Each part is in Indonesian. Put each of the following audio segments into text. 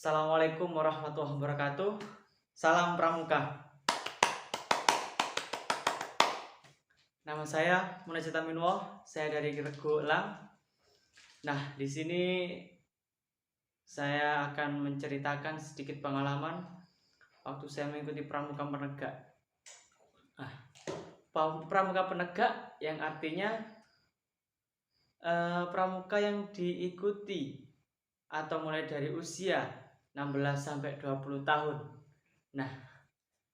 Assalamualaikum warahmatullahi wabarakatuh. Salam Pramuka. Nama saya Munajat Aminullah. Saya dari Rego Elang. Nah, di sini saya akan menceritakan sedikit pengalaman waktu saya mengikuti Pramuka Penegak. Nah, Pramuka Penegak yang artinya pramuka yang diikuti atau mulai dari usia 16 sampai 20 tahun. Nah,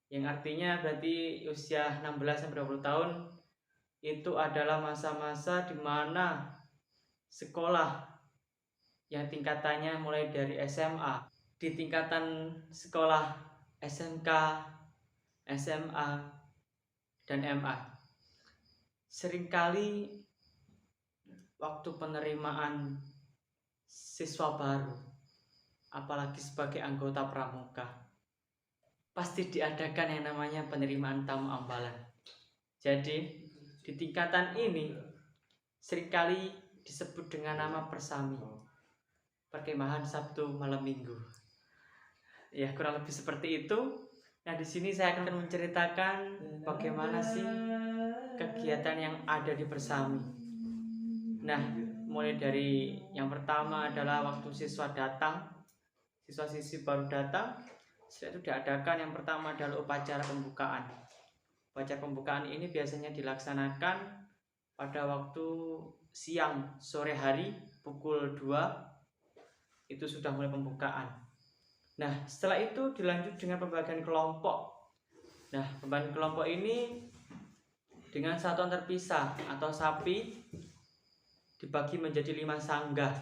yang artinya berarti usia 16 sampai 20 tahun itu adalah masa-masa di mana sekolah yang tingkatannya mulai dari SMA, di tingkatan sekolah SMK, SMA, dan MA. Seringkali waktu penerimaan siswa baru, apalagi sebagai anggota pramuka, pasti diadakan yang namanya penerimaan tamu ambalan. Jadi di tingkatan ini seringkali disebut dengan nama persami, perkemahan Sabtu malam Minggu. Ya, kurang lebih seperti itu. Nah, di sini saya akan menceritakan bagaimana sih kegiatan yang ada di persami. Nah, mulai dari yang pertama adalah waktu siswa datang, siswa-siswi baru datang. Setelah itu diadakan yang pertama adalah upacara pembukaan. Upacara pembukaan ini biasanya dilaksanakan pada waktu siang, sore hari, pukul 2 itu sudah mulai pembukaan. Nah, setelah itu dilanjut dengan pembagian kelompok. Nah, pembagian kelompok ini dengan satuan terpisah atau sapi dibagi menjadi 5 sanggah.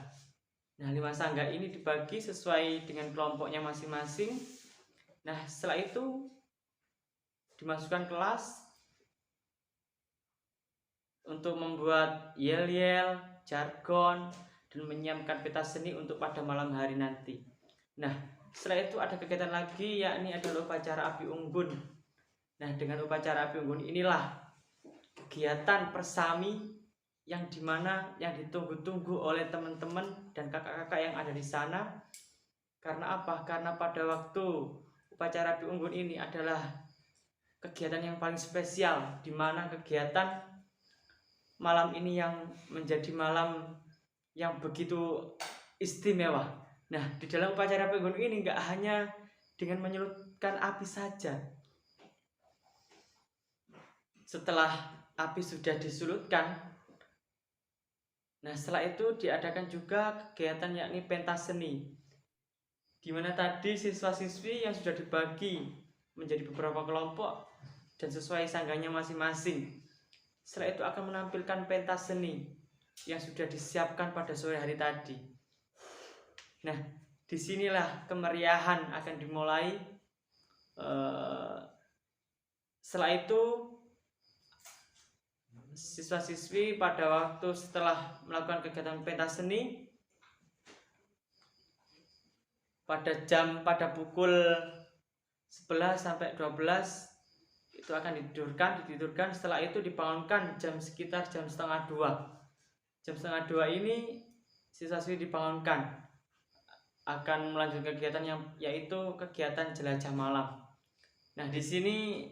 Nah, 5 sanggah ini dibagi sesuai dengan kelompoknya masing-masing. Nah, setelah itu dimasukkan kelas untuk membuat yel-yel, jargon, dan menyiapkan pentas seni untuk pada malam hari nanti. Nah, setelah itu ada kegiatan lagi, yakni adalah upacara api unggun. Nah, dengan upacara api unggun inilah kegiatan persami yang dimana yang ditunggu-tunggu oleh teman-teman dan kakak-kakak yang ada di sana. Karena apa? Karena pada waktu upacara api unggun ini adalah kegiatan yang paling spesial, dimana kegiatan malam ini yang menjadi malam yang begitu istimewa. Nah, di dalam upacara api unggun ini nggak hanya dengan menyalutkan api saja. Setelah api sudah disulutkan, nah setelah itu diadakan juga kegiatan yakni pentas seni, dimana tadi siswa-siswi yang sudah dibagi menjadi beberapa kelompok dan sesuai sanggahnya masing-masing. Setelah itu akan menampilkan pentas seni yang sudah disiapkan pada sore hari tadi. Nah, disinilah kemeriahan akan dimulai. Setelah itu siswa-siswi pada waktu setelah melakukan kegiatan pentas seni pada pukul 11 sampai 12 itu akan ditidurkan. Setelah itu dibangunkan sekitar jam setengah 2. Jam setengah 2 ini siswa-siswi dibangunkan akan melanjutkan kegiatan yaitu kegiatan jelajah malam. Nah, di sini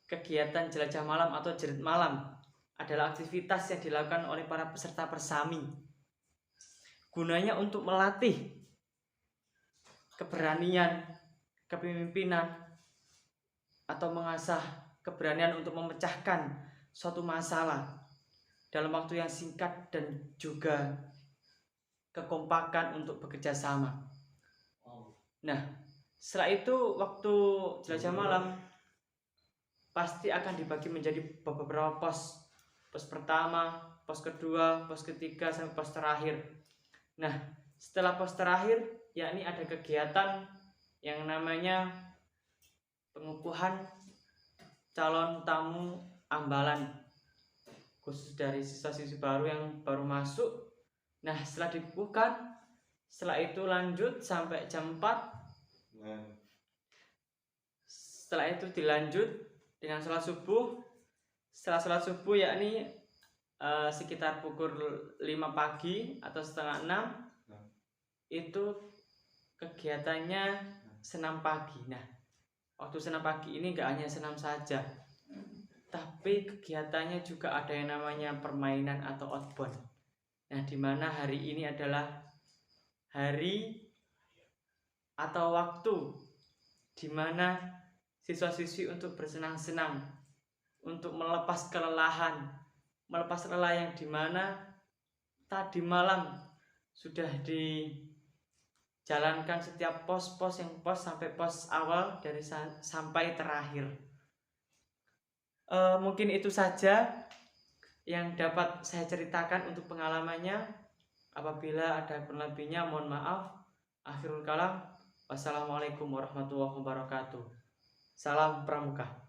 kegiatan jelajah malam atau jerit malam adalah aktivitas yang dilakukan oleh para peserta persami. Gunanya untuk melatih keberanian, kepemimpinan, atau mengasah keberanian untuk memecahkan suatu masalah dalam waktu yang singkat dan juga kekompakan untuk bekerja sama. Nah, setelah itu waktu jelajah malam pasti akan dibagi menjadi beberapa pos. Pos pertama, pos kedua, pos ketiga, sampai pos terakhir. Nah, setelah pos terakhir yakni ada kegiatan yang namanya pengukuhan calon tamu ambalan khusus dari siswa-siswi baru yang baru masuk. Nah, setelah dikukuhkan, setelah itu lanjut sampai jam 4. Setelah itu dilanjut dengan sholat subuh. Setelah sholat subuh yakni sekitar pukul 5 pagi atau setengah 6 itu kegiatannya senam pagi. Nah, waktu senam pagi ini nggak hanya senam saja, tapi kegiatannya juga ada yang namanya permainan atau outbound. Nah, dimana hari ini adalah hari atau waktu dimana siswa-siswi untuk bersenang-senang, untuk melepas kelelahan, melepas lelah yang dimana tadi malam sudah dijalankan setiap pos-pos sampai pos awal dari sampai terakhir. Mungkin itu saja yang dapat saya ceritakan untuk pengalamannya. Apabila ada kurang lebihnya mohon maaf. Akhirul kalam. Wassalamualaikum warahmatullahi wabarakatuh. Salam Pramuka.